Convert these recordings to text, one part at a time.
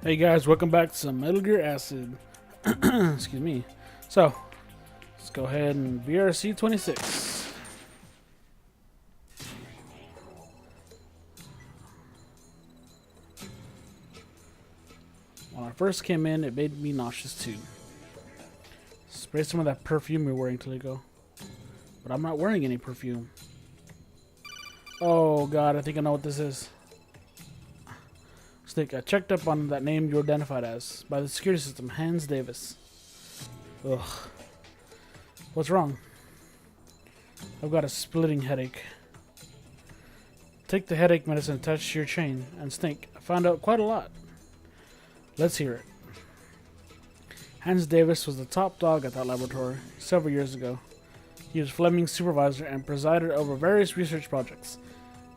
Hey guys, welcome back to some Metal Gear Acid. Excuse me. So, let's go ahead and BRC-026. When I first came in, it made me nauseous too. Spray some of that perfume you're wearing till you go. But I'm not wearing any perfume. Oh god, I think I know what this is. Snake, I checked up on that name you identified as by the security system, Hans Davis. Ugh. What's wrong? I've got a splitting headache. Take the headache medicine attached to your chain. And Snake, I found out quite a lot. Let's hear it. Hans Davis was the top dog at that laboratory several years ago. He was Fleming's supervisor and presided over various research projects.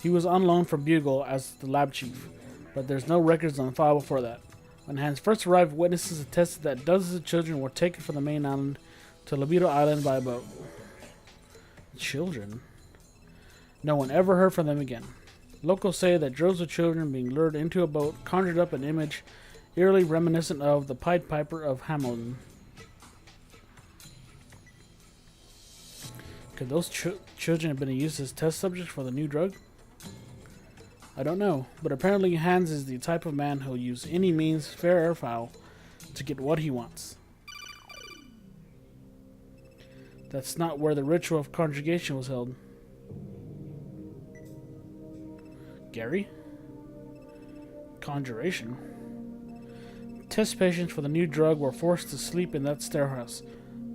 He was on loan from Bugle as the lab chief, but there's no records on file before that. When Hans first arrived, witnesses attested that dozens of children were taken from the main island to Libido Island by a boat. Children? No one ever heard from them again. Locals say that droves of children being lured into a boat conjured up an image eerily reminiscent of the Pied Piper of Hamelin. Could those children have been used as test subjects for the new drug? I don't know, but apparently Hans is the type of man who'll use any means, fair or foul, to get what he wants. That's not where the ritual of conjugation was held. Gary? Conjuration? Test patients for the new drug were forced to sleep in that stairhouse,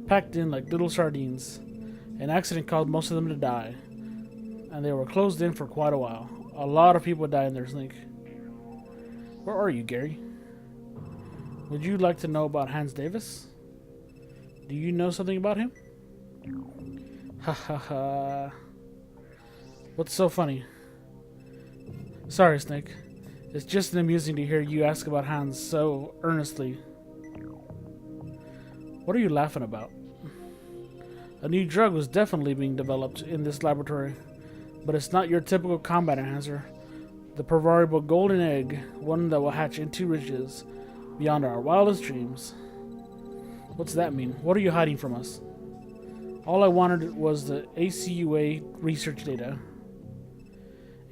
packed in like little sardines. An accident caused most of them to die, and they were closed in for quite a while. A lot of people died in there, Snake. Where are you, Gary? Would you like to know about Hans Davis? Do you know something about him? Ha ha ha. What's so funny? Sorry, Snake. It's just amusing to hear you ask about Hans so earnestly. What are you laughing about? A new drug was definitely being developed in this laboratory, but it's not your typical combat enhancer. The proverbial golden egg, one that will hatch into riches beyond our wildest dreams. What's that mean? What are you hiding from us? All I wanted was the ACUA research data.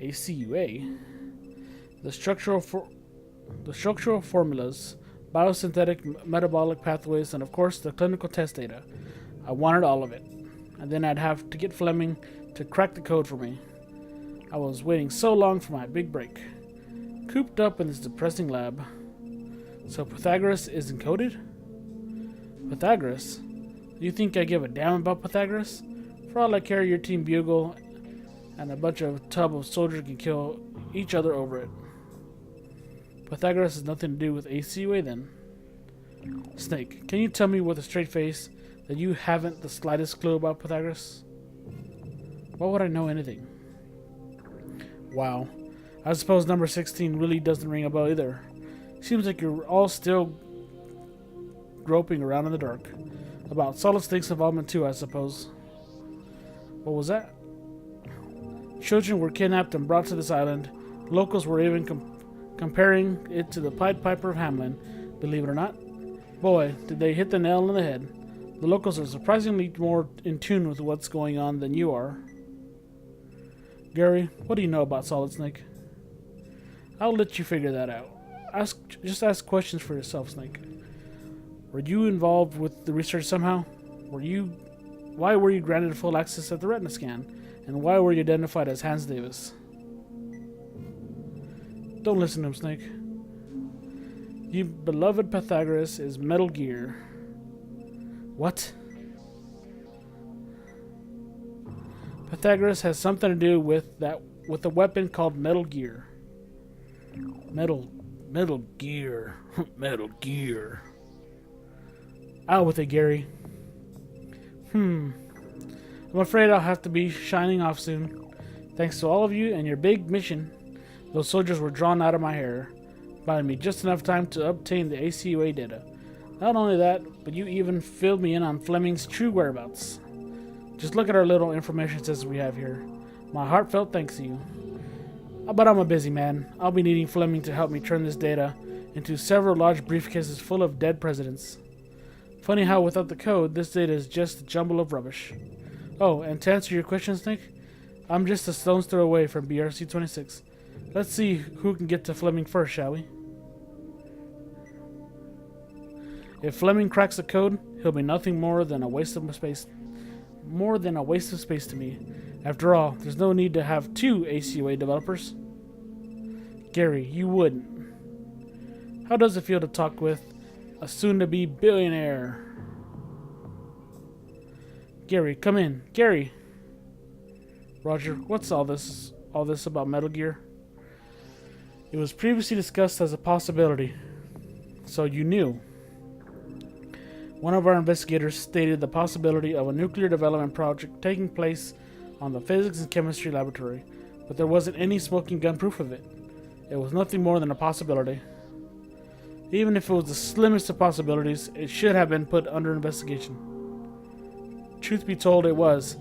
ACUA? The structural formulas, biosynthetic metabolic pathways, and of course the clinical test data. I wanted all of it, and then I'd have to get Fleming to crack the code for me. I was waiting so long for my big break, cooped up in this depressing lab. So Pythagoras is encoded? Pythagoras? Do you think I give a damn about Pythagoras? For all I care, your team Bugle and a bunch of tub of soldiers can kill each other over it. Pythagoras has nothing to do with ACUA then. Snake, can you tell me with a straight face that you haven't the slightest clue about Pythagoras? Why would I know anything? Wow. I suppose number 16 really doesn't ring a bell either. Seems like you're all still groping around in the dark. About Solid Snake's involvement too, I suppose. What was that? Children were kidnapped and brought to this island. Locals were even comparing it to the Pied Piper of Hamelin, believe it or not. Boy, did they hit the nail on the head. The locals are surprisingly more in tune with what's going on than you are. Gary, what do you know about Solid Snake? I'll let you figure that out. Just ask questions for yourself, Snake. Were you involved with the research somehow? Why were you granted full access at the retina scan? And why were you identified as Hans Davis? Don't listen to him, Snake. You beloved Pythagoras is Metal Gear. What? Pythagoras has something to do with a weapon called Metal Gear. Metal Gear. Metal Gear. Out with it, Gary. I'm afraid I'll have to be shining off soon. Thanks to all of you and your big mission, those soldiers were drawn out of my hair, buying me just enough time to obtain the ACUA data. Not only that, but you even filled me in on Fleming's true whereabouts. Just look at our little information system we have here. My heartfelt thanks to you. But I'm a busy man. I'll be needing Fleming to help me turn this data into several large briefcases full of dead presidents. Funny how without the code, this data is just a jumble of rubbish. Oh, and to answer your question, Snake, I'm just a stone's throw away from BRC-026. Let's see who can get to Fleming first, shall we? If Fleming cracks the code, he'll be nothing more than a waste of space. More than a waste of space to me. After all, there's no need to have two ACOA developers. Gary, you wouldn't. How does it feel to talk with a soon-to-be billionaire? Gary, come in. Gary! Roger, what's all this about Metal Gear? It was previously discussed as a possibility. So you knew. One of our investigators stated the possibility of a nuclear development project taking place on the physics and chemistry laboratory, but there wasn't any smoking gun proof of it. It was nothing more than a possibility. Even if it was the slimmest of possibilities, it should have been put under investigation. Truth be told, it was,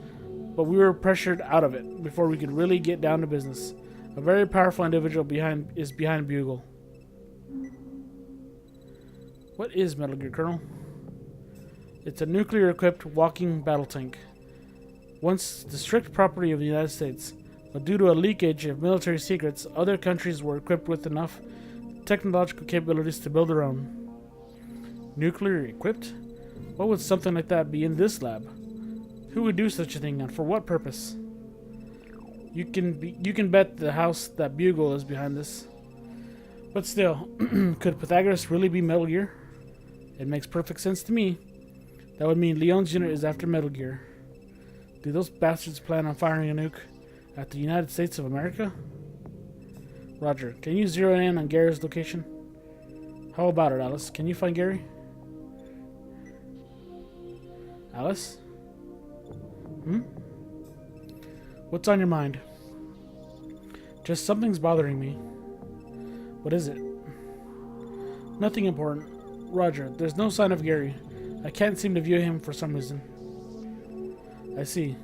but we were pressured out of it before we could really get down to business. A very powerful individual is behind Bugle. What is Metal Gear, Colonel? It's a nuclear-equipped walking battle tank. Once the strict property of the United States, but due to a leakage of military secrets, other countries were equipped with enough technological capabilities to build their own. Nuclear-equipped? What would something like that be in this lab? Who would do such a thing, and for what purpose? You can bet the house that Bugle is behind this. But still, could Pythagoras really be Metal Gear? It makes perfect sense to me. That would mean Leon's unit is after Metal Gear. Do those bastards plan on firing a nuke at the United States of America? Roger. Can you zero in on Gary's location? How about it, Alice? Can you find Gary? Alice? What's on your mind? Just something's bothering me. What is it? Nothing important. Roger. There's no sign of Gary. I can't seem to view him for some reason. I see.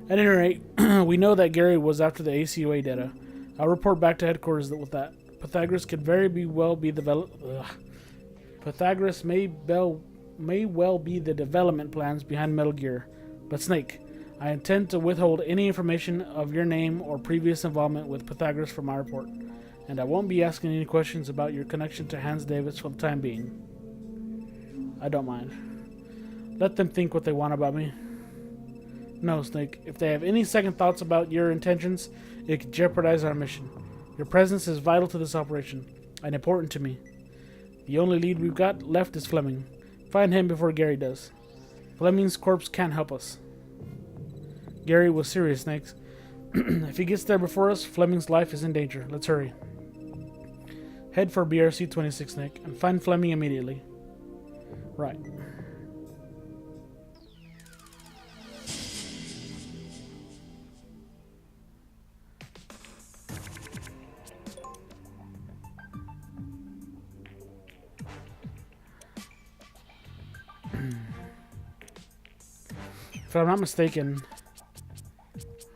At any rate, we know that Gary was after the ACOA data. I'll report back to headquarters with that. Pythagoras could well be Pythagoras may well be the development plans behind Metal Gear. But Snake, I intend to withhold any information of your name or previous involvement with Pythagoras from my report, and I won't be asking any questions about your connection to Hans Davis for the time being. I don't mind. Let them think what they want about me. No, Snake, if they have any second thoughts about your intentions, it could jeopardize our mission. Your presence is vital to this operation, and important to me. The only lead we've got left is Fleming. Find him before Gary does. Fleming's corpse can't help us. Gary was serious, Snakes. If he gets there before us, Fleming's life is in danger. Let's hurry. Head for BRC-026, Snake, and find Fleming immediately. Right. If I'm not mistaken,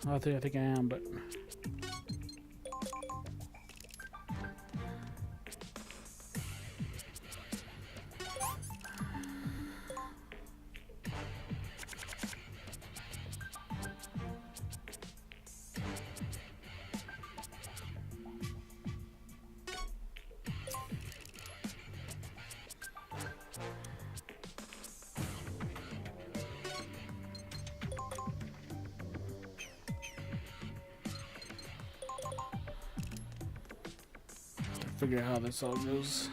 I think I am, but figure out how this all goes.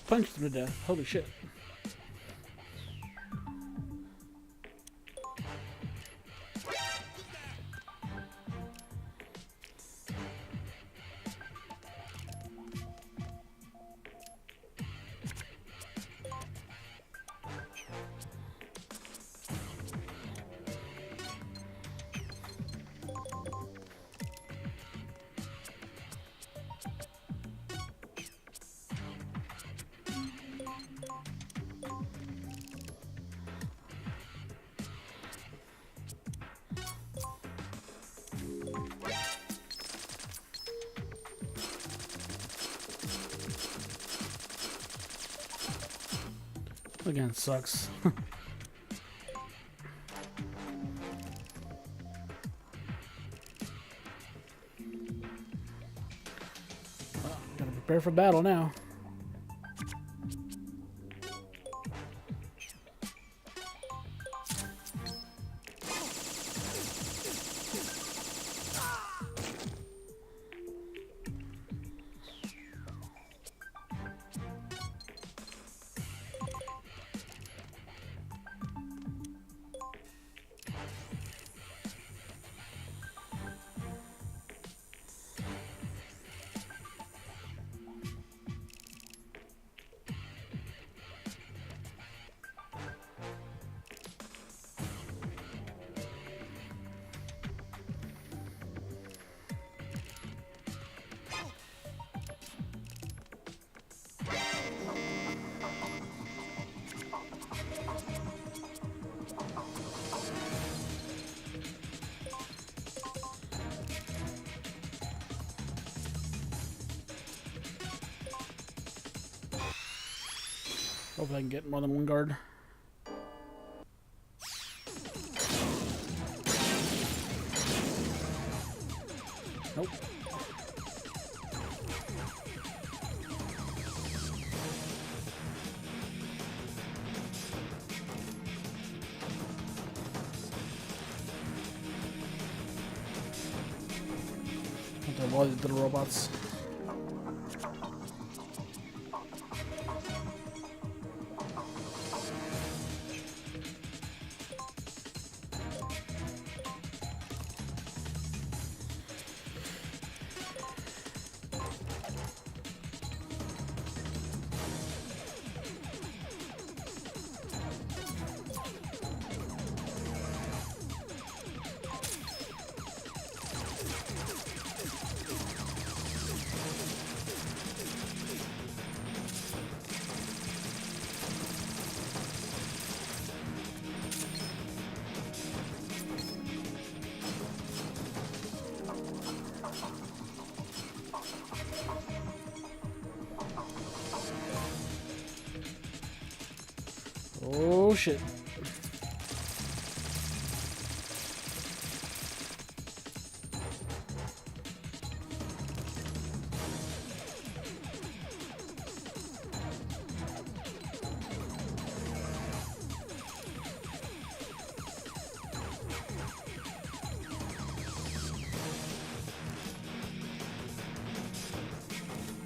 punched him to death. Holy shit. Again, sucks. Well, gotta prepare for battle now. Hopefully I can get more than one guard. Nope. All these little robots. Oh shit.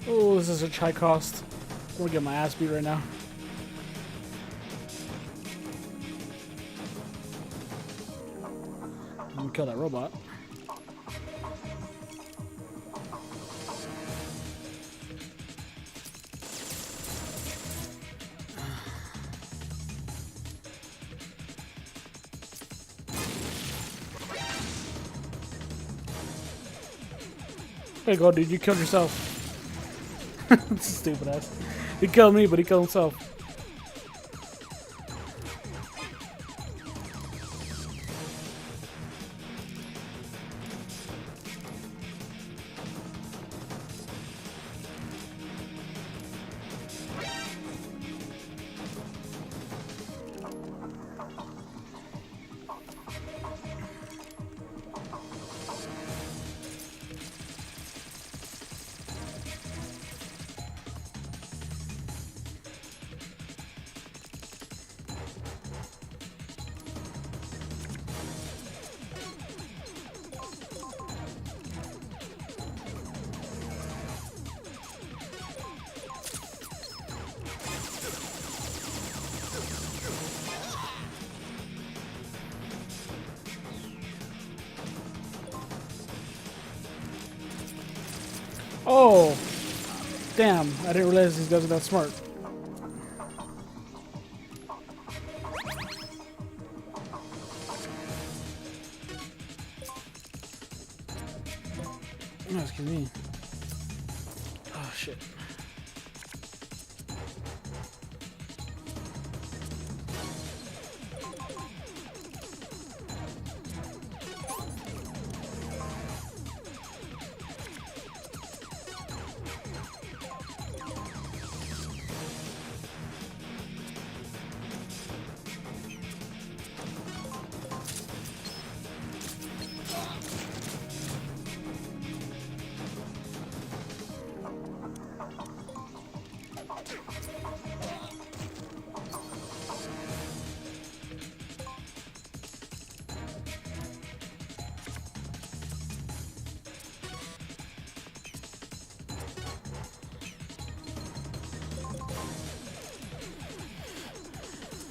Oh, this is such high cost. I'm gonna get my ass beat right now. I'm gonna kill that robot. There you go, dude. You killed yourself. Stupid ass. He killed me, but he killed himself. Oh! Damn, I didn't realize these guys are that smart. Oh, excuse me. Oh, shit.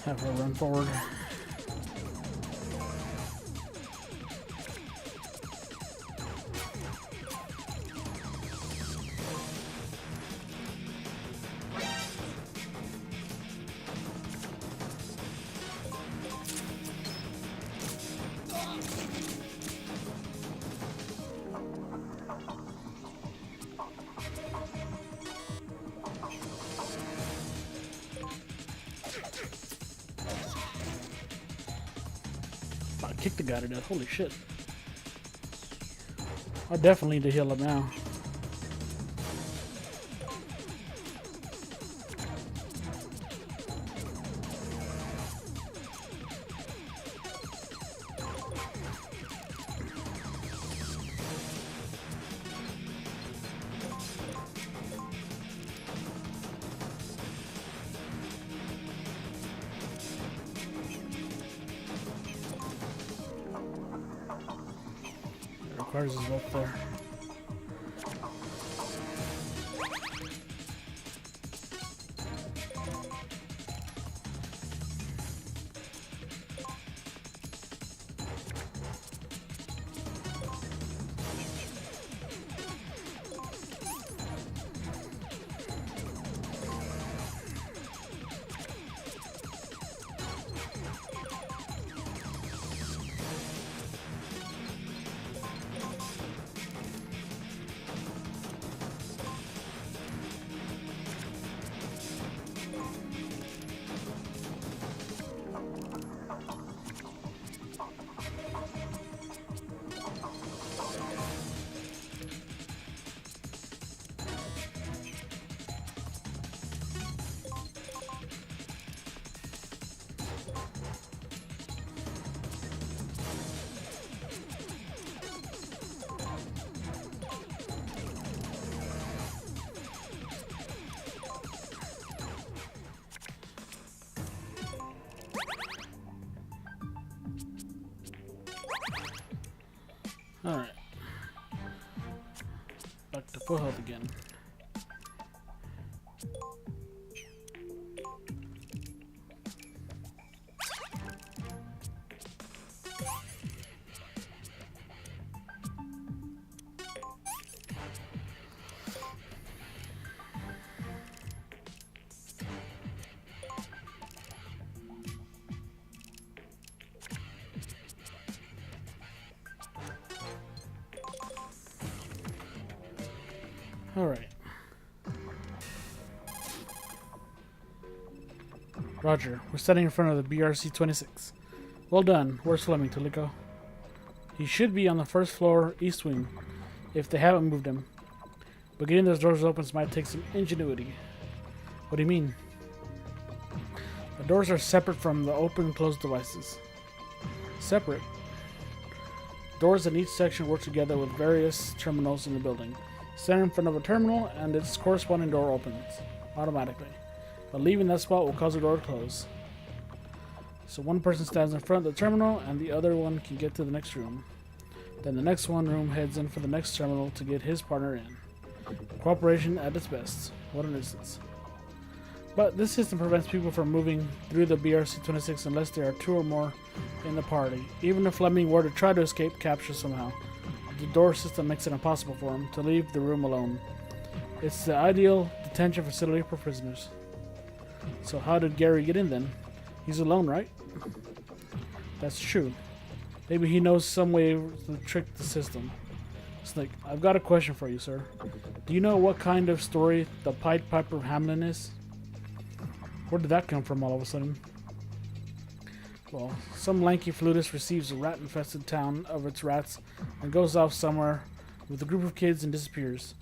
Have her run forward. I kicked the guy to death. Holy shit. I definitely need to heal up now. Cars is up there. Alright. Back to full health again. Alright. Roger, we're standing in front of the BRC-026. Well done. Where's Fleming, Toliko? He should be on the first floor east wing, if they haven't moved him. But getting those doors open might take some ingenuity. What do you mean? The doors are separate from the open and closed devices. Separate? Doors in each section work together with various terminals in the building. Stand in front of a terminal and its corresponding door opens automatically. But leaving that spot will cause the door to close. So one person stands in front of the terminal and the other one can get to the next room. Then the next room heads in for the next terminal to get his partner in. Cooperation at its best. What an instance. But this system prevents people from moving through the BRC-026 unless there are two or more in the party. Even if Fleming were to try to escape capture somehow, the door system makes it impossible for him to leave the room alone. It's the ideal detention facility for prisoners. So how did Gary get in then? He's alone, right? That's true. Maybe he knows some way to trick the system. Snake, I've got a question for you, sir. Do you know what kind of story the Pied Piper of Hamelin is? Where did that come from all of a sudden? Well, some lanky flutist receives a rat-infested town of its rats and goes off somewhere with a group of kids and disappears.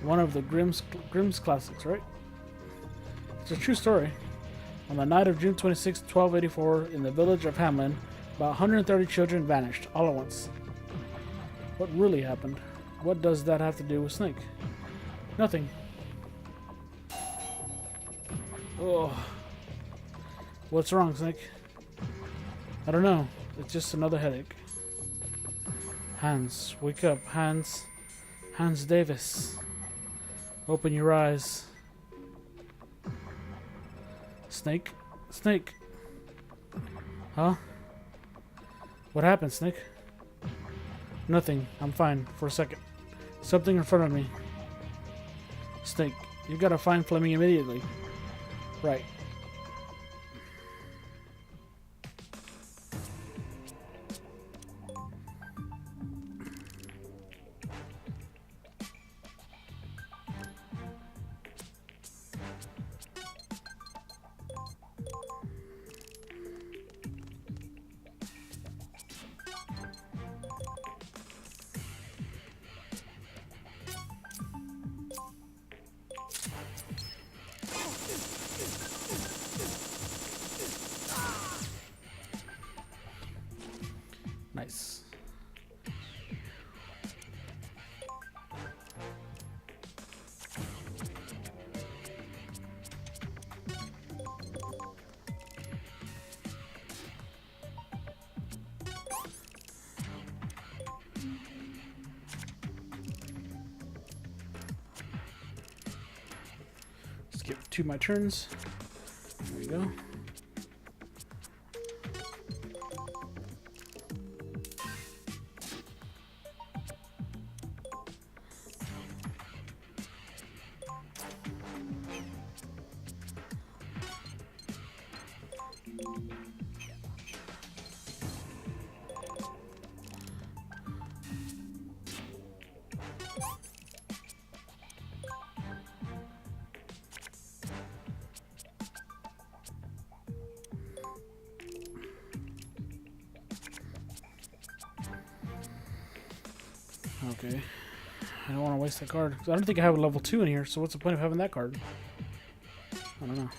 One of the Grimm's classics, right? It's a true story. On the night of June 26, 1284, in the village of Hamelin, about 130 children vanished, all at once. What really happened? What does that have to do with Snake? Nothing. Oh. What's wrong, Snake? I don't know. It's just another headache. Hans, wake up. Hans. Hans Davis. Open your eyes. Snake? Snake? Huh? What happened, Snake? Nothing. I'm fine. For a second. Something in front of me. Snake, you gotta find Fleming immediately. Right. Nice. Skip 2 my turns. There we go. Okay. I don't want to waste that card. I don't think I have a level 2 in here, so what's the point of having that card? I don't know.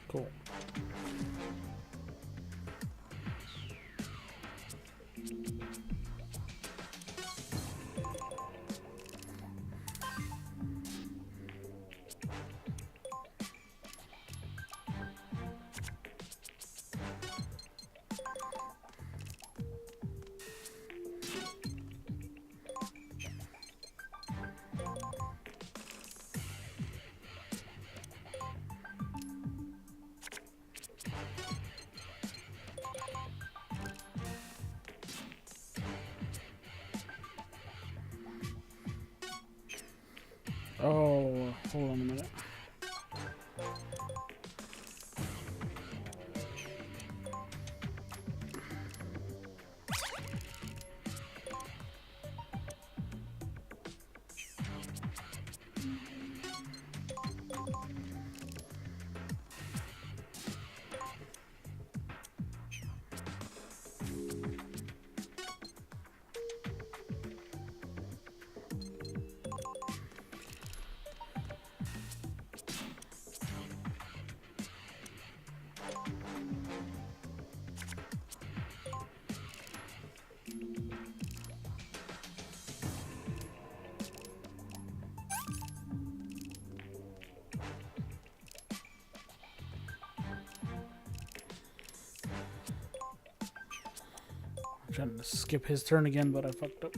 Cool. Oh, hold on a minute. trying to skip his turn again, but I fucked up.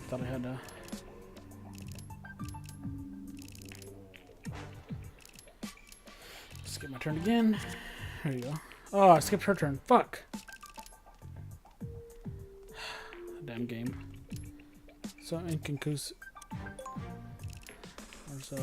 Thought I had to. Skip my turn again. There you go. Oh, I skipped her turn. Fuck. Damn game. So inconclusive. Or so.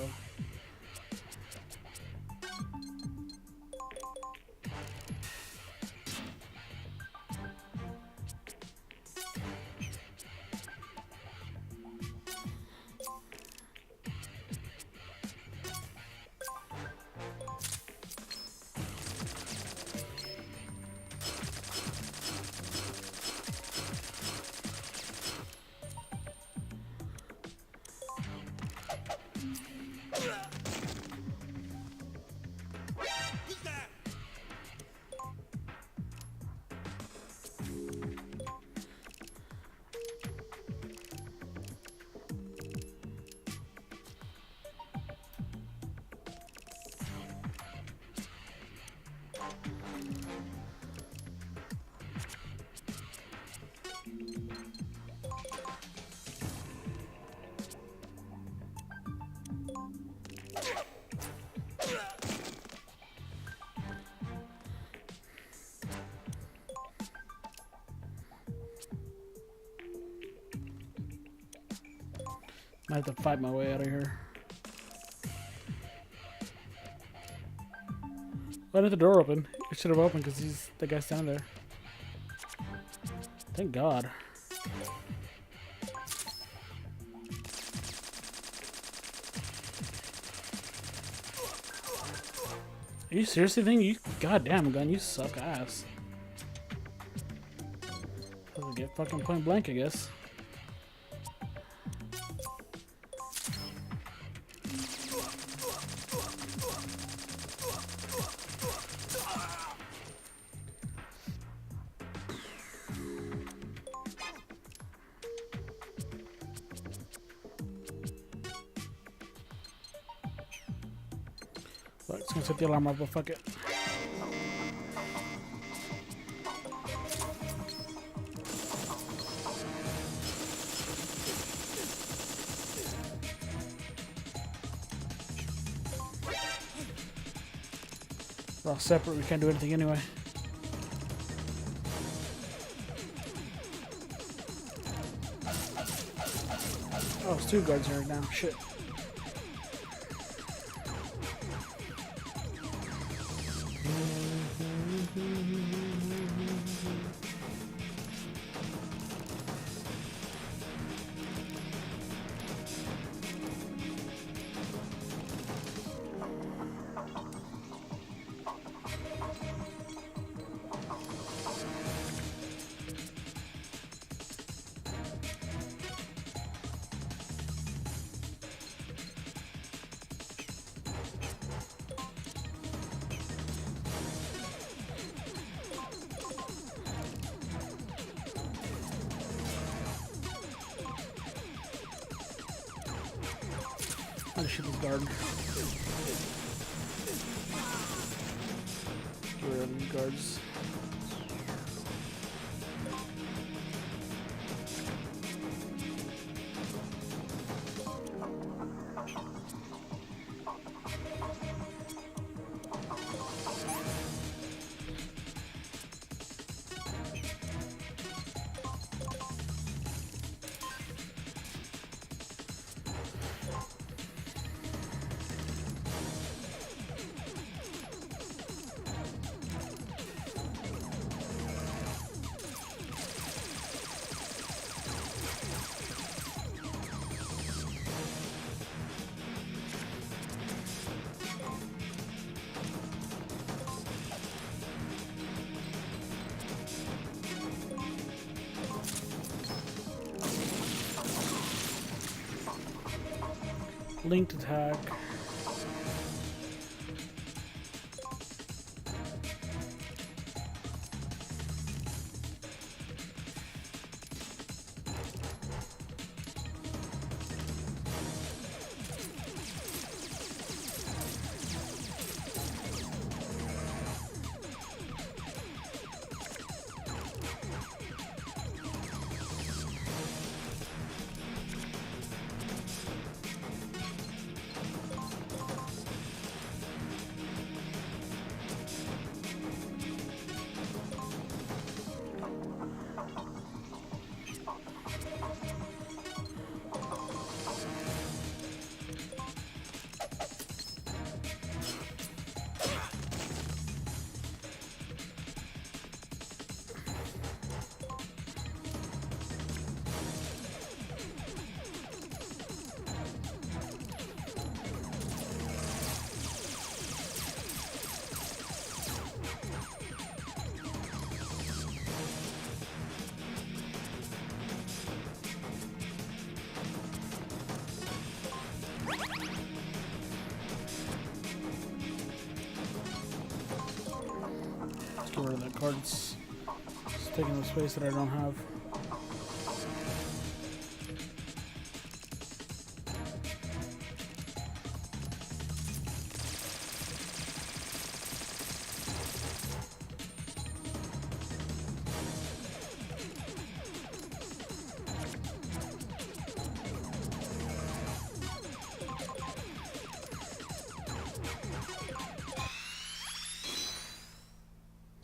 I have to fight my way out of here. Why did the door open? It should have opened because he's the guy standing there. Thank God. Are you seriously thinking you goddamn gun, you suck ass. Doesn't get fucking point blank, I guess. Fuck, it's gonna set the alarm off, but fuck it. We're all separate, we can't do anything anyway. Oh, it's two guards here now. Shit. I'm gonna shoot this guard. Get rid of these guards. Linked attack. Get rid of that card. It's taking up space that I don't have.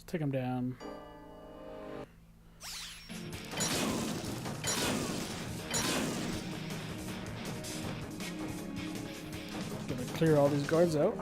Take him down. Gonna clear all these guards out.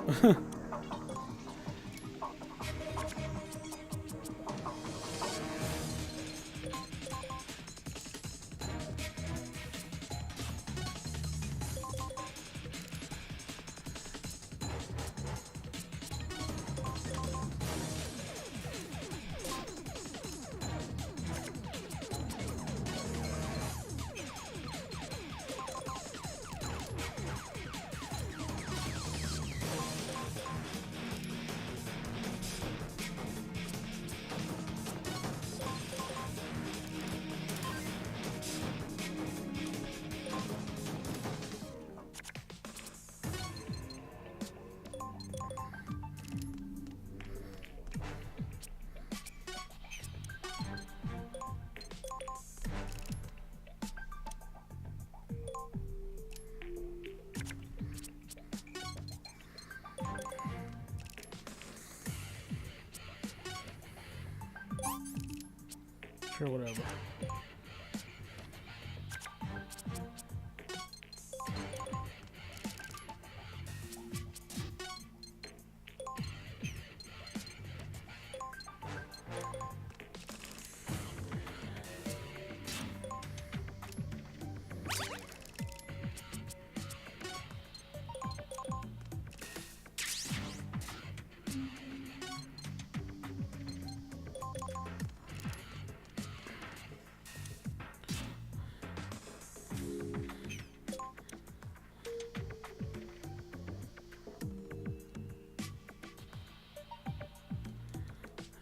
Sure, whatever.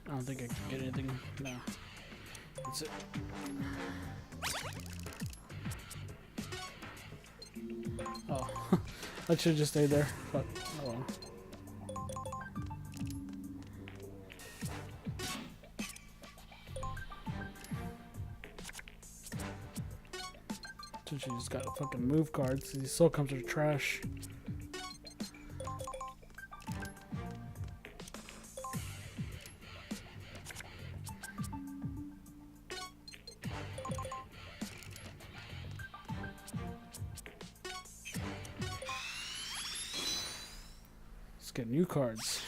I don't think I can get anything. No. That's it. Oh. I should have just stayed there. But, oh well. She just got fucking move cards. These soul comes are trash. Let's get new cards.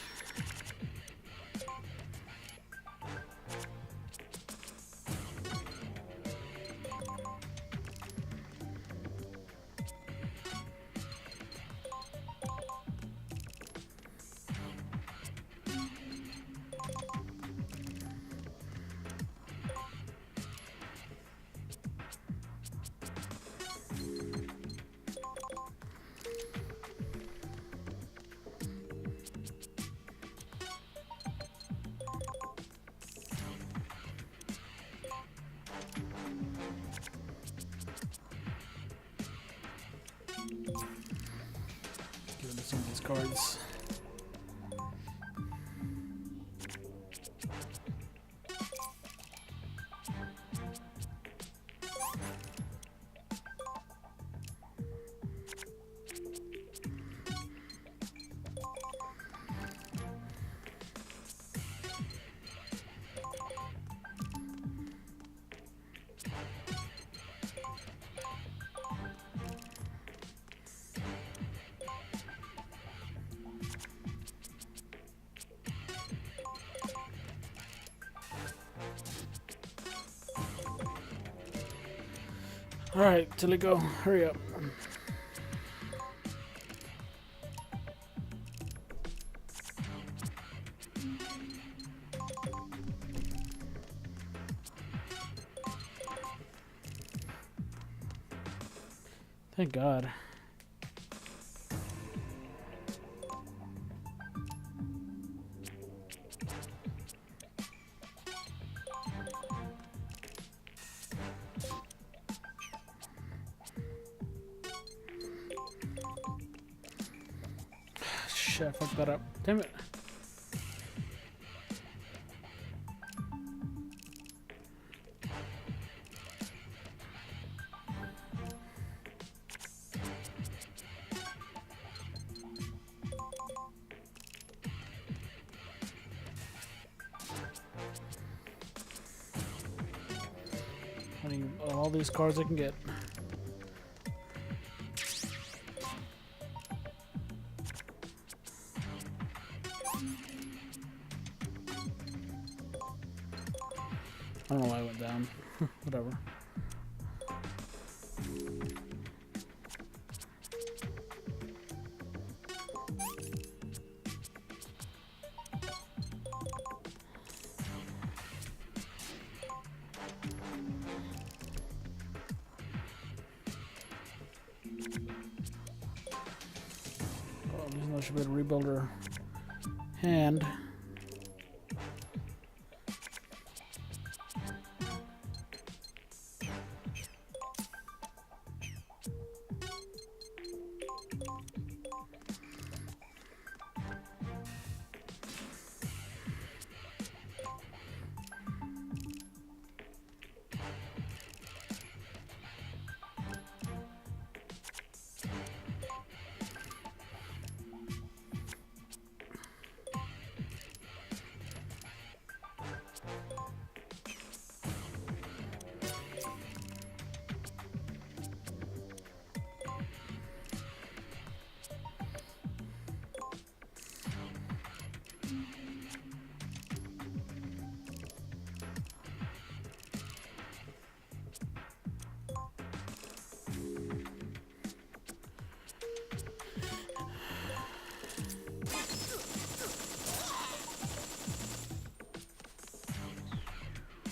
cards. Alright, till it go. Hurry up. Thank God. Shit, I fucked that up. Damn it. I need all these cards I can get. I don't know why I went down. Whatever. Oh, there's no should be able to rebuild her hand.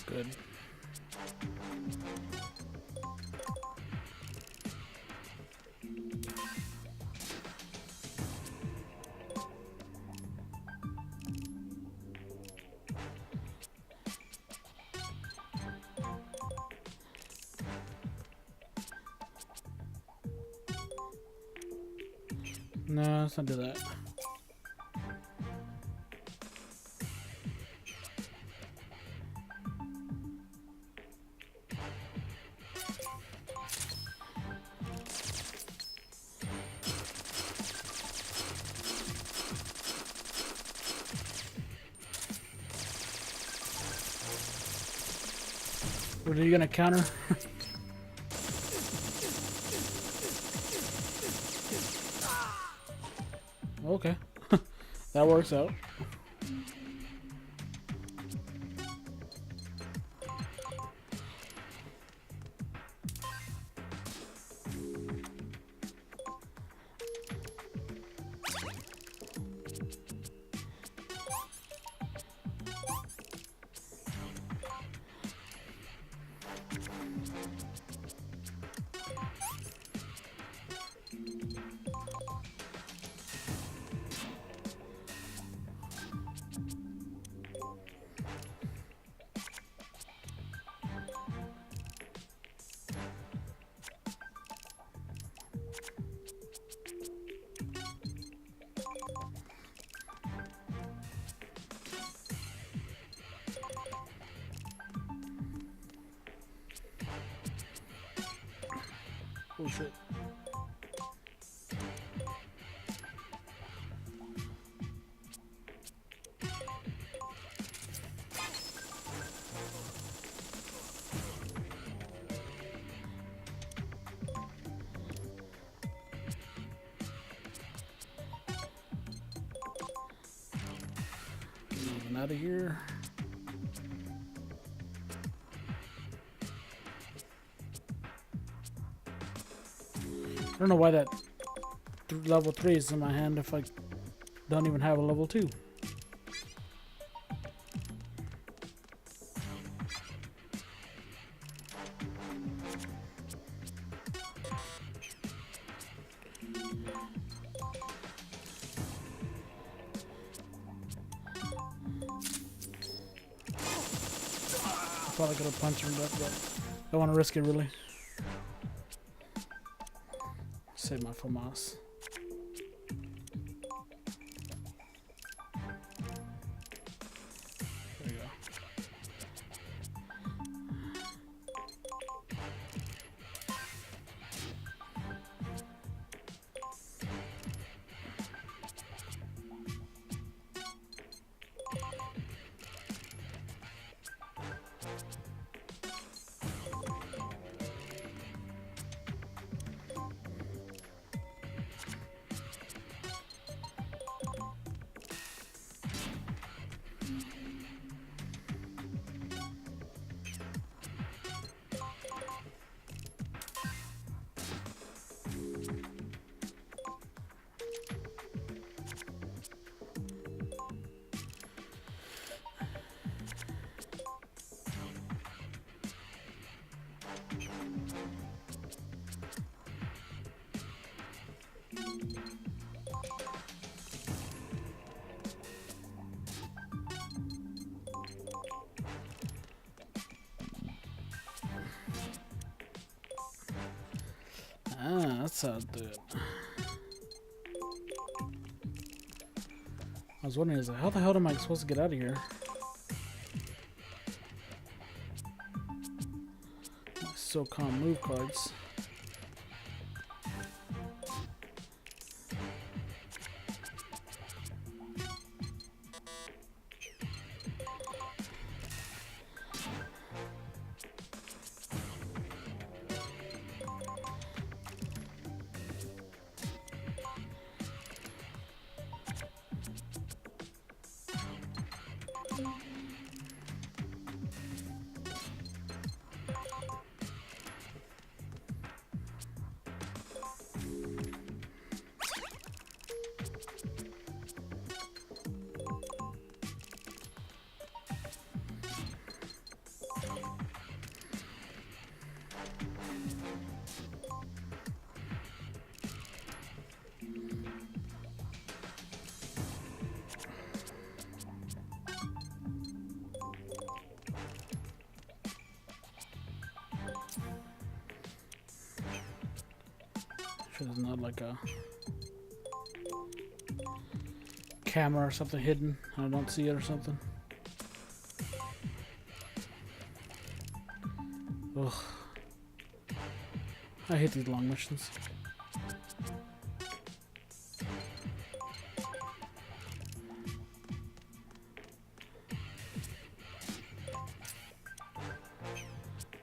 Good. No, let's not do that. What are you gonna counter? Okay. That works out. Oh shit. Moving out of here. I don't know why that level 3 is in my hand if I don't even have a level 2. Probably could have punched him, but I don't want to risk it really. Save my FAMAS. There you go. Ah, that's how to do it. I was wondering, how the hell am I supposed to get out of here? My SOCOM move cards. There's not like a camera or something hidden and I don't see it or something. Ugh. I hate these long missions.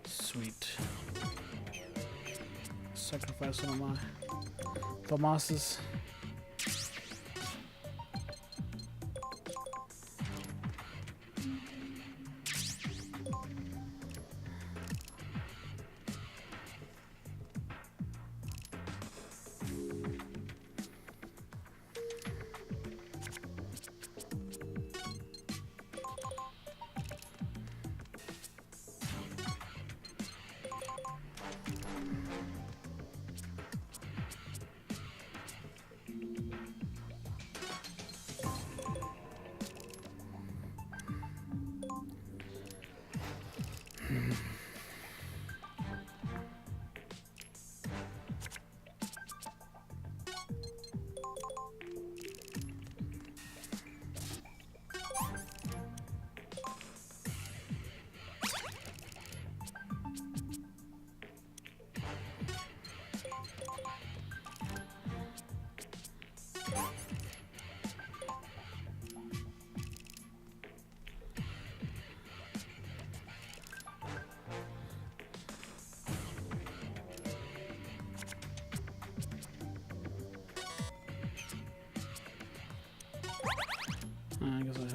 Sweet. Sacrifice one of my FAMASes.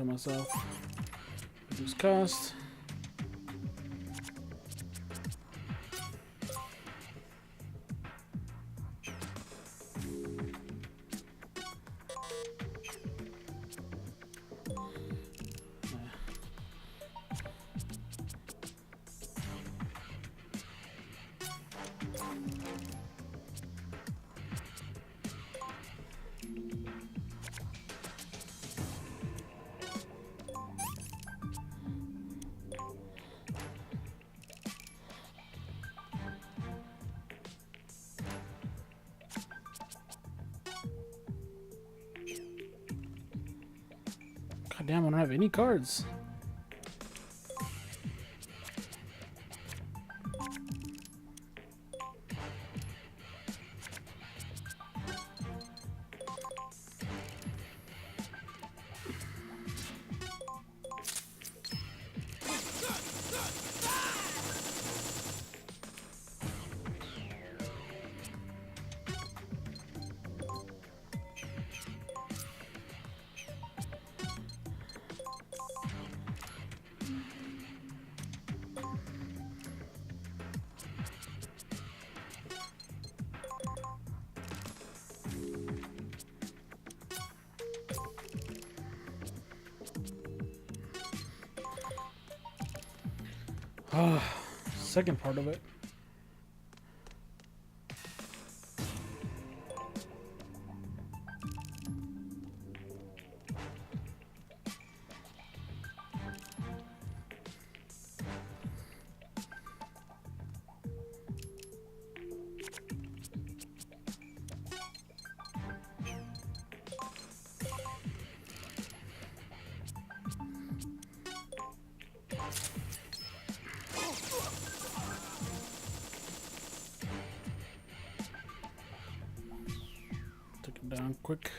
to myself. Reduce cost. God damn, I don't have any cards. Second part of it. Down quick.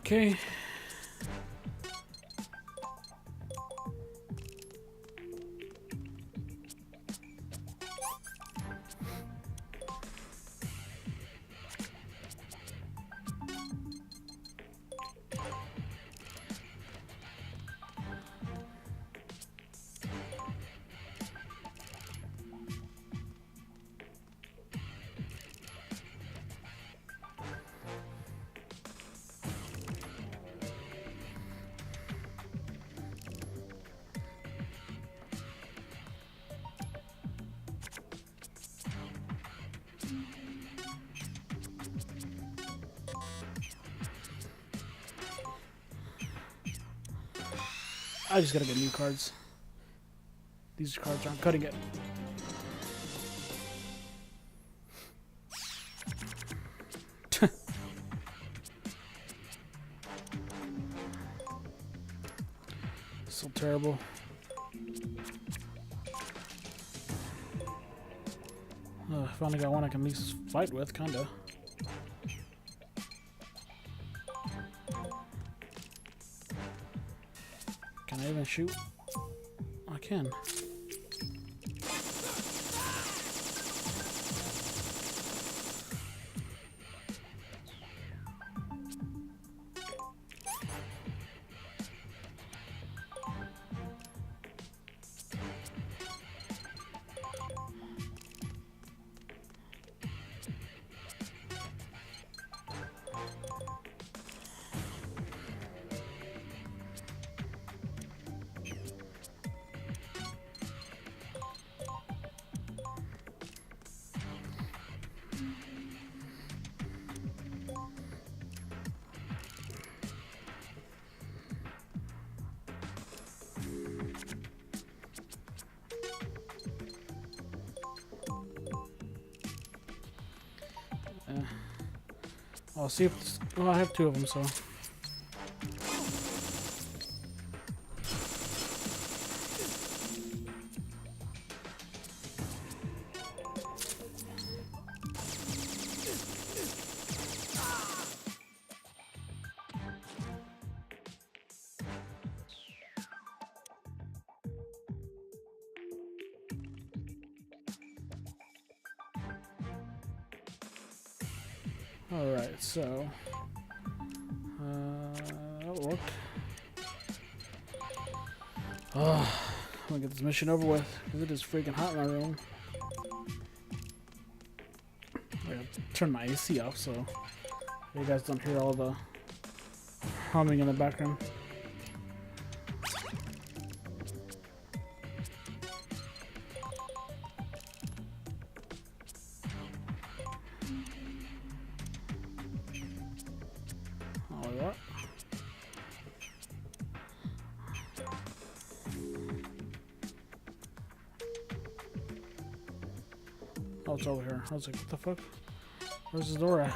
Okay. I just gotta get new cards. These cards aren't cutting it. So terrible. Finally got one I can at least fight with, kinda. Can I even shoot? I can. I'll see if this, well, I have 2 of them, so. Alright, so that'll work. I'm gonna get this mission over with because it is freaking hot in my room. I gotta turn my AC off so you guys don't hear all the humming in the background. Oh, it's over here. I was like, what the fuck? Where's the door at?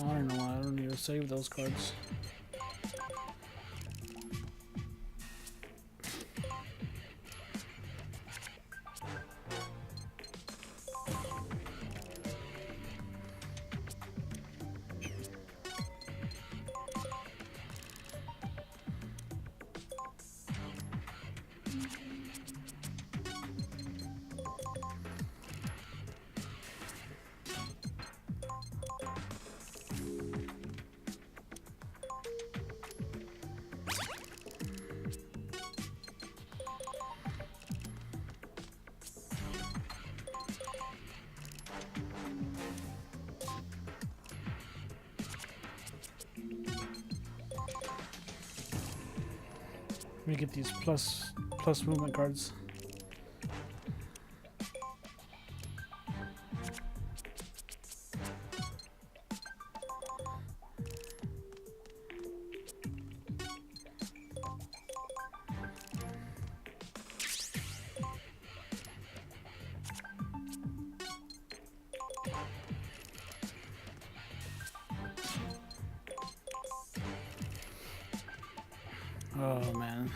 I don't know why I don't need to save those cards. Let me get these plus movement cards. Oh man.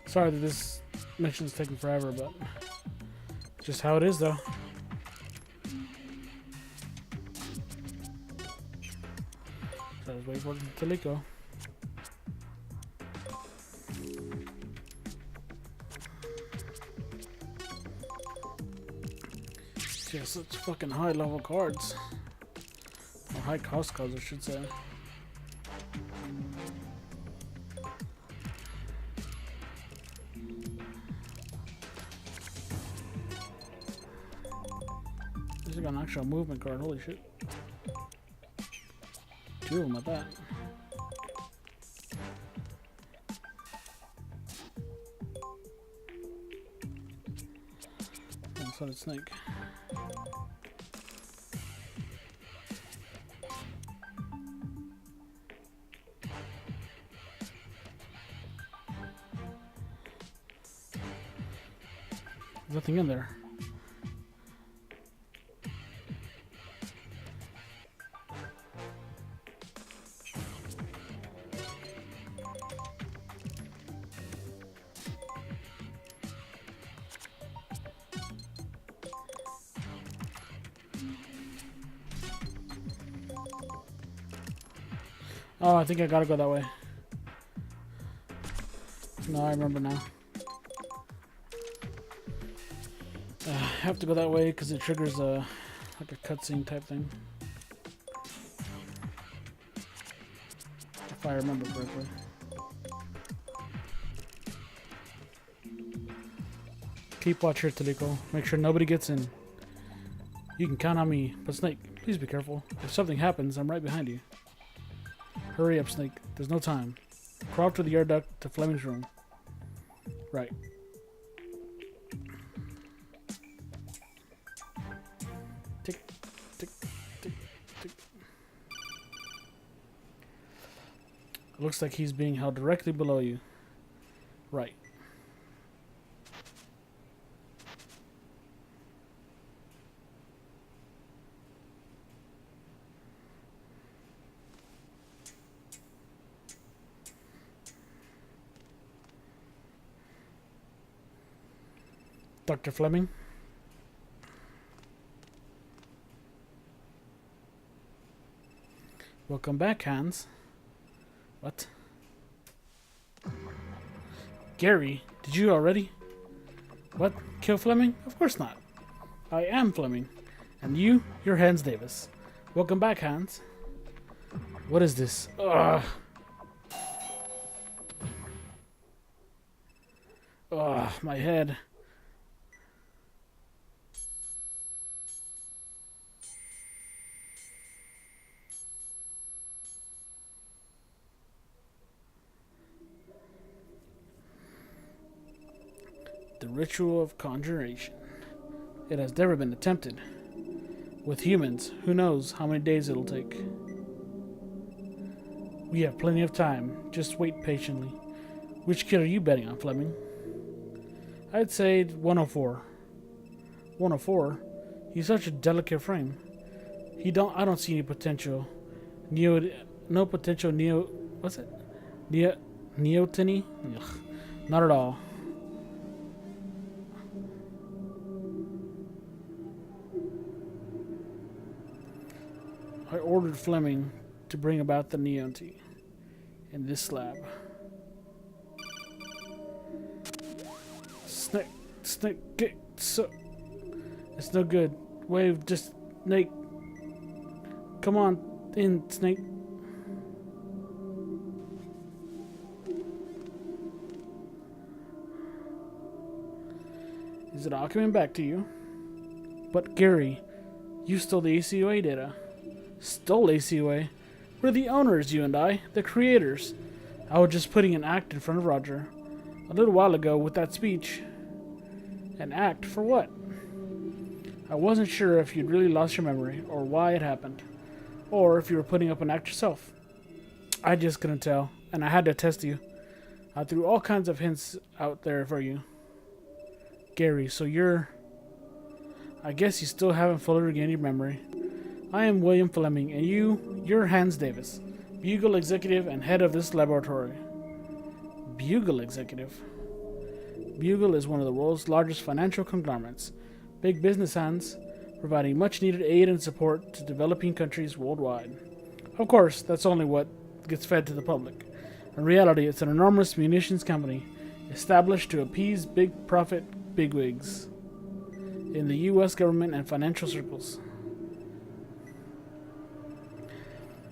Sorry that this mission's taking forever, but just how it is though. So let's wait for it to go. Just such fucking high level cards. Or high cost cards, I should say. This is got an actual movement card, holy shit. 2 of them at that. One-sided snake. There's nothing in there. Oh, I think I gotta go that way. No, I remember now. I have to go that way because it triggers a Like a cutscene type thing. If I remember correctly. Keep watch here, Taliko. Make sure nobody gets in. You can count on me, but Snake, please be careful. If something happens, I'm right behind you. Hurry up, Snake. There's no time. Crawl to the air duct to Fleming's room. Right. Tick, tick, tick, tick. Looks like he's being held directly below you. Right. Dr. Fleming? Welcome back, Hans. What? Gary, did you already? What? Kill Fleming? Of course not. I am Fleming. And you're Hans Davis. Welcome back, Hans. What is this? Ugh. Ugh, my head. The ritual of conjuration. It has never been attempted. With humans, who knows how many days it'll take. We have plenty of time. Just wait patiently. Which kid are you betting on, Fleming? I'd say 104. 104? He's such a delicate frame. I don't see any potential. No potential what's it? Neoteny? Ugh, not at all. I ordered Fleming to bring about the neonty in this lab. Snake, get so. It's no good. Wave, just Snake. Come on in, Snake. Is it all coming back to you? But Gary, you stole the ACOA data. Stole ACOA? We're the owners, you and I, the creators. I was just putting an act in front of Roger. A little while ago with that speech. An act for what? I wasn't sure if you'd really lost your memory, or why it happened. Or if you were putting up an act yourself. I just couldn't tell, and I had to test you. I threw all kinds of hints out there for you. Gary, so I guess you still haven't fully regained your memory. I am William Fleming, and you're Hans Davis, Bugle Executive and head of this laboratory. Bugle Executive? Bugle is one of the world's largest financial conglomerates. Big business hands, providing much-needed aid and support to developing countries worldwide. Of course, that's only what gets fed to the public. In reality, it's an enormous munitions company, established to appease big-profit bigwigs in the U.S. government and financial circles.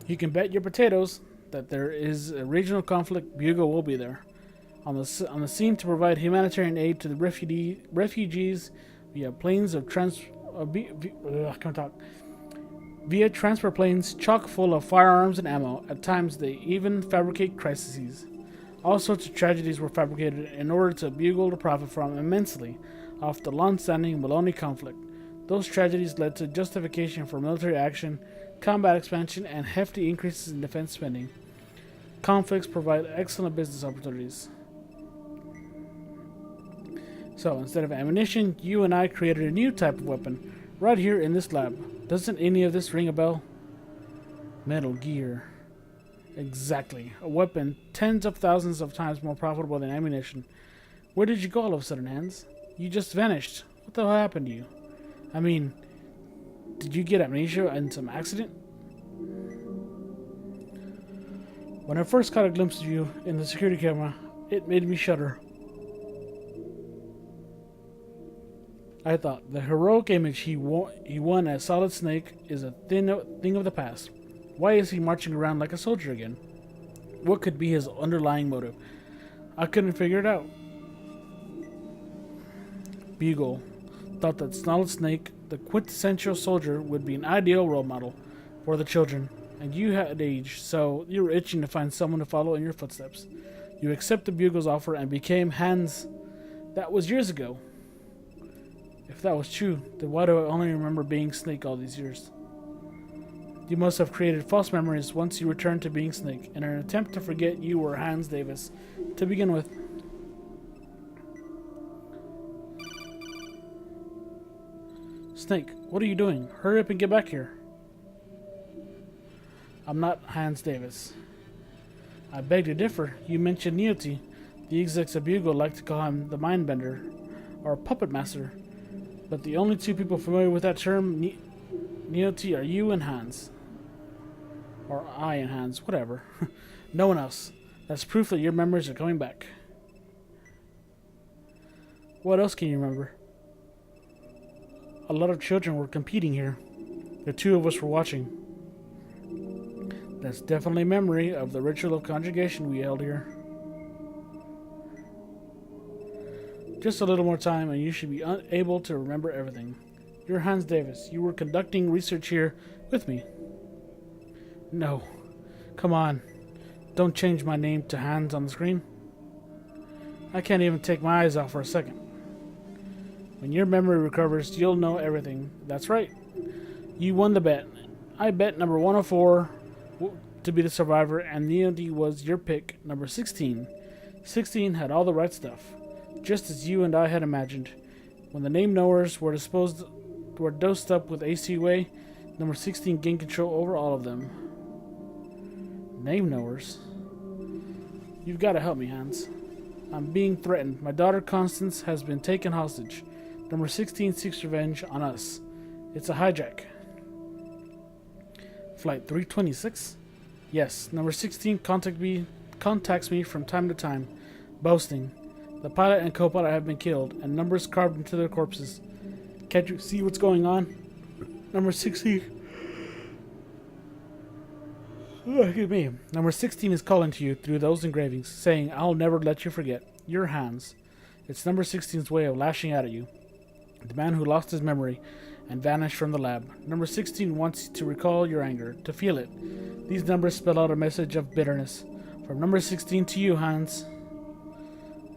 You can bet your potatoes that there is a regional conflict. Bugle will be there, on the scene to provide humanitarian aid to the refugees via planes of via transport planes chock full of firearms and ammo. At times, they even fabricate crises. All sorts of tragedies were fabricated in order to Bugle to profit from immensely off the long-standing Maloney conflict. Those tragedies led to justification for military action, combat expansion, and hefty increases in defense spending. Conflicts provide excellent business opportunities. So, instead of ammunition, you and I created a new type of weapon, right here in this lab. Doesn't any of this ring a bell? Metal Gear. Exactly. A weapon tens of thousands of times more profitable than ammunition. Where did you go all of a sudden, Hans? You just vanished. What the hell happened to you? I mean, did you get amnesia in some accident? When I first caught a glimpse of you in the security camera, it made me shudder. I thought. The heroic image he won as Solid Snake is a thing of the past. Why is he marching around like a soldier again? What could be his underlying motive? I couldn't figure it out. Bugle thought that Solid Snake, the quintessential soldier, would be an ideal role model for the children, and you had age, so you were itching to find someone to follow in your footsteps. You accepted Bugle's offer and became Hans. That was years ago. If that was true, then why do I only remember being Snake all these years? You must have created false memories once you returned to being Snake, in an attempt to forget you were Hans Davis to begin with. Snake, what are you doing? Hurry up and get back here. I'm not Hans Davis. I beg to differ. You mentioned Neoti. The execs of Bugle like to call him the Mindbender, or Puppet Master. But the only two people familiar with that term, Neoti, are you and Hans. Or I and Hans, whatever. No one else. That's proof that your memories are coming back. What else can you remember? A lot of children were competing here. The two of us were watching. That's definitely memory of the ritual of conjugation we held here. Just a little more time and you should be able to remember everything. You're Hans Davis. You were conducting research here with me. No. Come on. Don't change my name to Hans on the screen. I can't even take my eyes off for a second. When your memory recovers, you'll know everything. That's right. You won the bet. I bet number 104 to be the survivor, and Neoti was your pick, number 16. 16 had all the right stuff, just as you and I had imagined. When the name knowers were dosed up with ACUA, number 16 gained control over all of them. Name knowers? You've got to help me, Hans. I'm being threatened. My daughter Constance has been taken hostage. Number 16 seeks revenge on us. It's a hijack. Flight 326? Yes, number 16 contacts me from time to time, boasting. The pilot and co-pilot have been killed, and numbers carved into their corpses. Can't you see what's going on? Number 16... excuse me. Number 16 is calling to you through those engravings, saying, I'll never let you forget. You're Hans. It's number 16's way of lashing out at you. The man who lost his memory and vanished from the lab. Number 16 wants to recall your anger, to feel it. These numbers spell out a message of bitterness. From number 16 to you, Hans.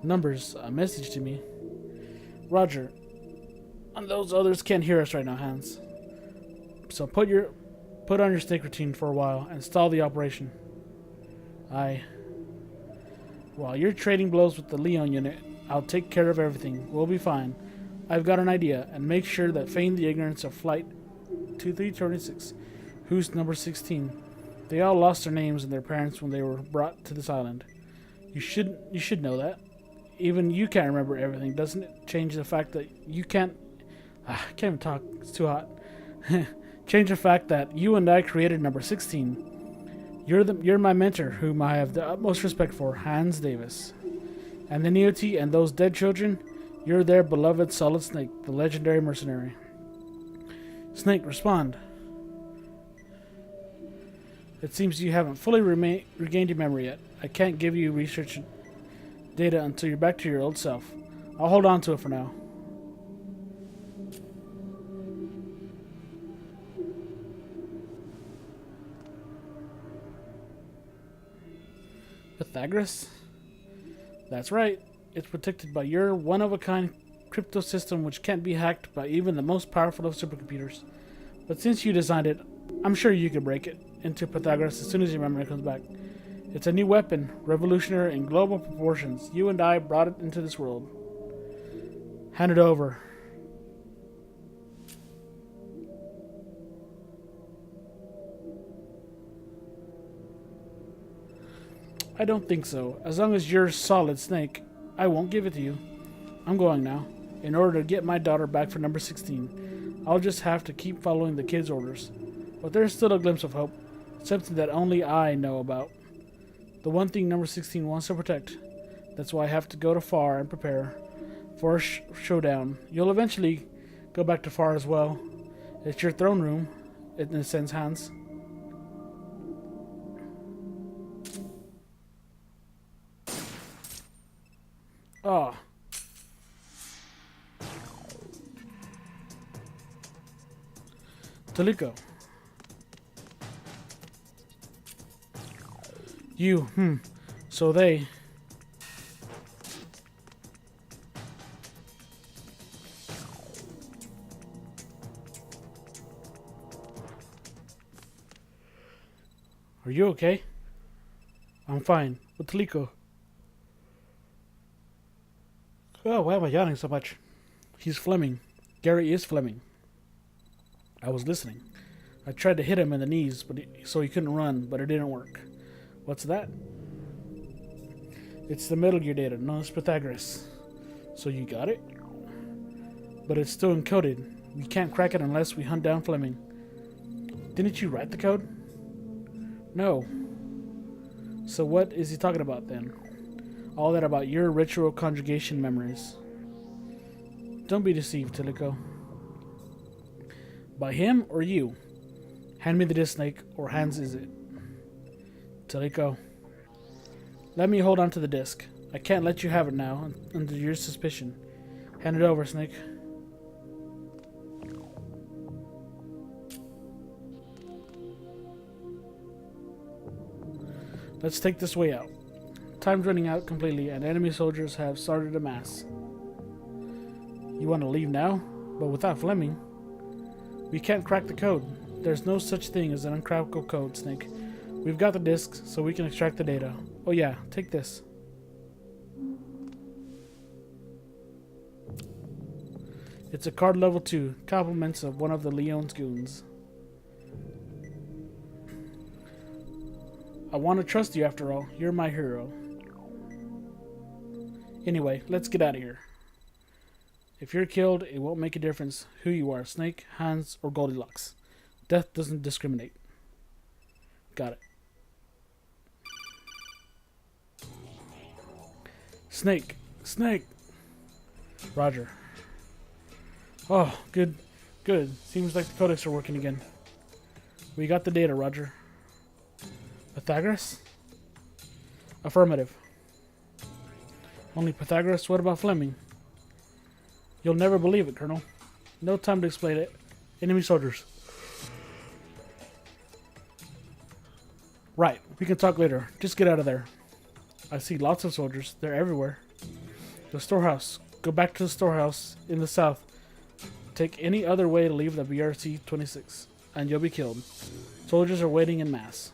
Numbers, a message to me. Roger. And those others can't hear us right now, Hans. So put on your snake routine for a while and stall the operation. While you're trading blows with the Leon unit, I'll take care of everything. We'll be fine. I've got an idea, and make sure that feign the ignorance of Flight 2326. Who's number 16? They all lost their names and their parents when they were brought to this island. You should know that. Even you can't remember everything. Doesn't it change the fact that you can't... I can't even talk. It's too hot. Change the fact that you and I created number 16. You're my mentor, whom I have the utmost respect for, Hans Davis. And the Neoti and those dead children, you're their beloved Solid Snake, the legendary mercenary. Snake, respond. It seems you haven't fully regained your memory yet. I can't give you research data until you're back to your old self. I'll hold on to it for now. Pythagoras? That's right. It's protected by your one-of-a-kind crypto system which can't be hacked by even the most powerful of supercomputers. But since you designed it, I'm sure you can break it into Pythagoras as soon as your memory comes back. It's a new weapon, revolutionary in global proportions. You and I brought it into this world. Hand it over. I don't think so. As long as you're Solid Snake, I won't give it to you. I'm going now. In order to get my daughter back for number 16, I'll just have to keep following the kids' orders. But there's still a glimpse of hope. Something that only I know about. The one thing number 16 wants to protect. That's why I have to go to far and prepare for a showdown. You'll eventually go back to far as well. It's your throne room, in a sense, Hans. Oh. Taliko. You, So they... Are you okay? I'm fine. With Taliko. Oh, why am I yawning so much? He's Fleming. Gary is Fleming. I was listening. I tried to hit him in the knees, so he couldn't run, but it didn't work. What's that? It's the Metal Gear data, known as Pythagoras. So you got it? But it's still encoded. We can't crack it unless we hunt down Fleming. Didn't you write the code? No. So what is he talking about then? All that about your ritual conjugation memories. Don't be deceived, Taliko. By him or you? Hand me the disc, Snake, or Hans is it? Taliko. Let me hold on to the disc. I can't let you have it now, under your suspicion. Hand it over, Snake. Let's take this way out. Time's running out completely, and enemy soldiers have started to mass. You want to leave now? But without Fleming? We can't crack the code. There's no such thing as an uncrackable code, Snake. We've got the discs, so we can extract the data. Oh yeah, take this. It's a card level 2, compliments of one of the Leon's goons. I want to trust you after all. You're my hero. Anyway, let's get out of here. If you're killed, it won't make a difference who you are, Snake, Hans, or Goldilocks. Death doesn't discriminate. Got it. Snake! Snake! Roger. Oh, good. Good. Seems like the codecs are working again. We got the data, Roger. Pythagoras? Affirmative. Only Pythagoras? What about Fleming? You'll never believe it, Colonel. No time to explain it. Enemy soldiers. Right, we can talk later. Just get out of there. I see lots of soldiers. They're everywhere. The storehouse. Go back to the storehouse in the south. Take any other way to leave the BRC-026, and you'll be killed. Soldiers are waiting in mass.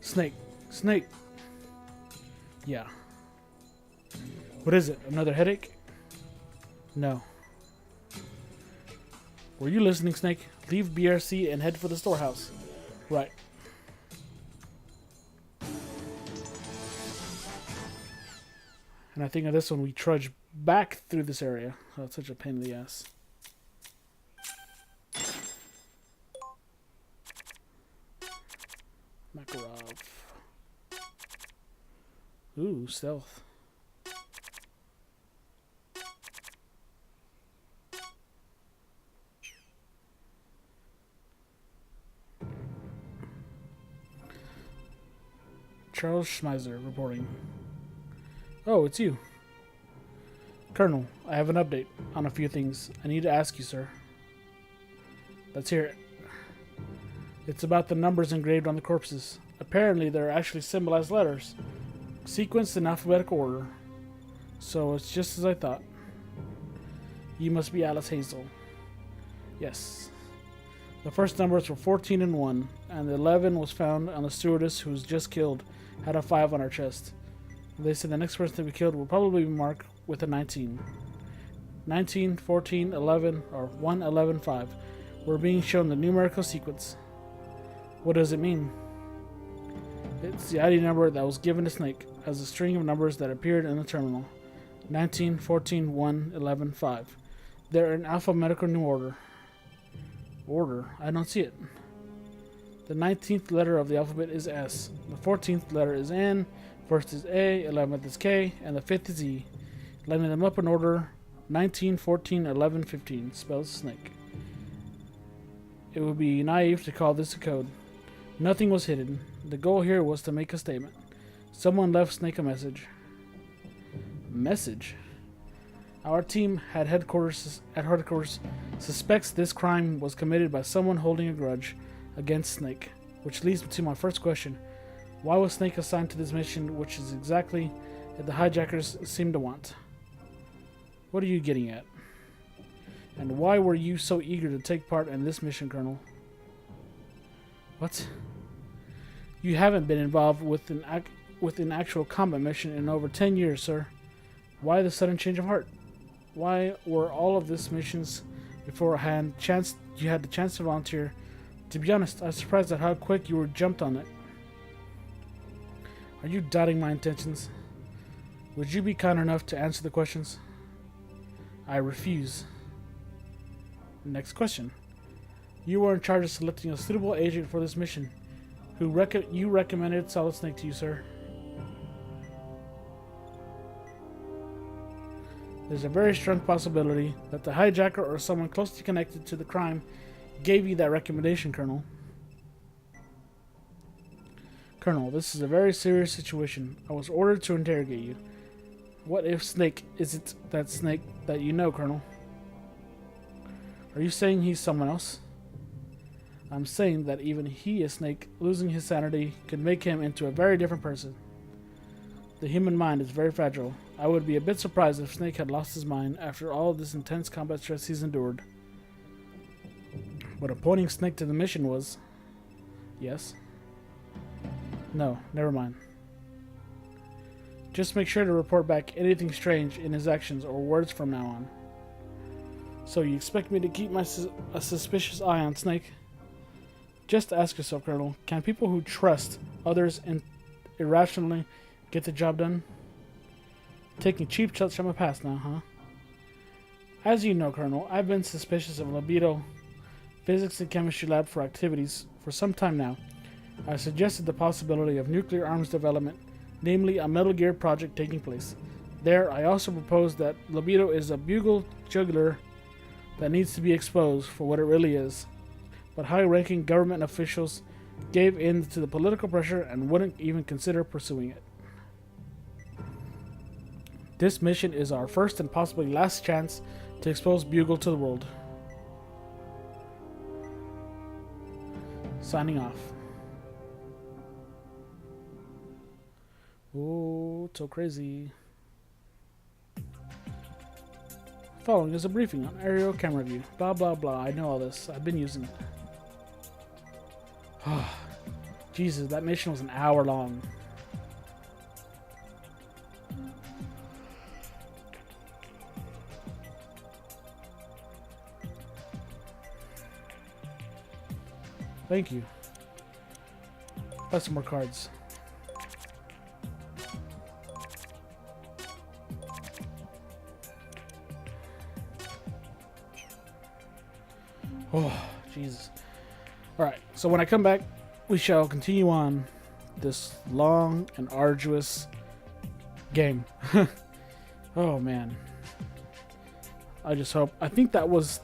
Snake. Snake. Yeah. What is it? Another headache? No. Were you listening, Snake? Leave BRC and head for the storehouse. Right. And I think on this one we trudge back through this area. Oh, it's such a pain in the ass. Makarov. Ooh, stealth. Charles Schmeiser reporting. Oh, it's you. Colonel, I have an update on a few things. I need to ask you, sir. Let's hear it. It's about the numbers engraved on the corpses. Apparently, they're actually symbolized letters, sequenced in alphabetical order. So it's just as I thought. You must be Alice Hazel. Yes. The first numbers were 14 and 1, and the 11 was found on the stewardess who was just killed, had a 5 on her chest. They said the next person to be killed will probably be marked with a 19. 19, 14, 11, or 1, 11, 5. We're being shown the numerical sequence. What does it mean? It's the ID number that was given to Snake as a string of numbers that appeared in the terminal. 19, 14, 1, 11, 5. They're in alphabetical new order. Order? I don't see it. The 19th letter of the alphabet is S. The 14th letter is N. First is A, 11th is K, and the 5th is E. Lining them up in order 19, 14, 11, 15 spells snake. It would be naive to call this a code. Nothing was hidden. The goal here was to make a statement. Someone left Snake a message. Message? Our team at headquarters suspects this crime was committed by someone holding a grudge against Snake, which leads me to my first question. Why was Snake assigned to this mission, which is exactly what the hijackers seem to want? What are you getting at? And why were you so eager to take part in this mission, Colonel? What? You haven't been involved with an actual combat mission in over 10 years, sir. Why the sudden change of heart? Why were all of these missions beforehand you had the chance to volunteer? To be honest, I was surprised at how quick you were jumped on it. Are you doubting my intentions? Would you be kind enough to answer the questions? I refuse. Next question. You were in charge of selecting a suitable agent for this mission. You recommended Solid Snake to you, sir. There's a very strong possibility that the hijacker or someone closely connected to the crime gave you that recommendation, Colonel. Colonel, this is a very serious situation. I was ordered to interrogate you. What if Snake isn't that Snake that you know, Colonel? Are you saying he's someone else? I'm saying that even he is Snake. Losing his sanity could make him into a very different person. The human mind is very fragile. I would be a bit surprised if Snake had lost his mind after all of this intense combat stress he's endured. But appointing Snake to the mission was... Yes? No, never mind. Just make sure to report back anything strange in his actions or words from now on. So you expect me to keep a suspicious eye on Snake? Just ask yourself, Colonel, can people who trust others irrationally get the job done? Taking cheap shots from my past now, huh? As you know, Colonel, I've been suspicious of Libido Physics and Chemistry Lab for activities for some time now. I suggested the possibility of nuclear arms development, namely a Metal Gear project taking place. There, I also proposed that Libido is a bugle juggler that needs to be exposed for what it really is. But high-ranking government officials gave in to the political pressure and wouldn't even consider pursuing it. This mission is our first and possibly last chance to expose Bugle to the world. Signing off. Oh, so crazy. Following is a briefing on aerial camera view. Blah, blah, blah. I know all this. I've been using it. Jesus, that mission was an hour long. Thank you. Buy some more cards. Oh, Jesus. Alright, so when I come back, we shall continue on this long and arduous game. Oh, man. I just hope... I think that was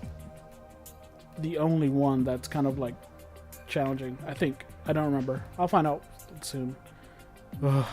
the only one that's kind of, like, challenging. I think. I don't remember. I'll find out soon. Ugh.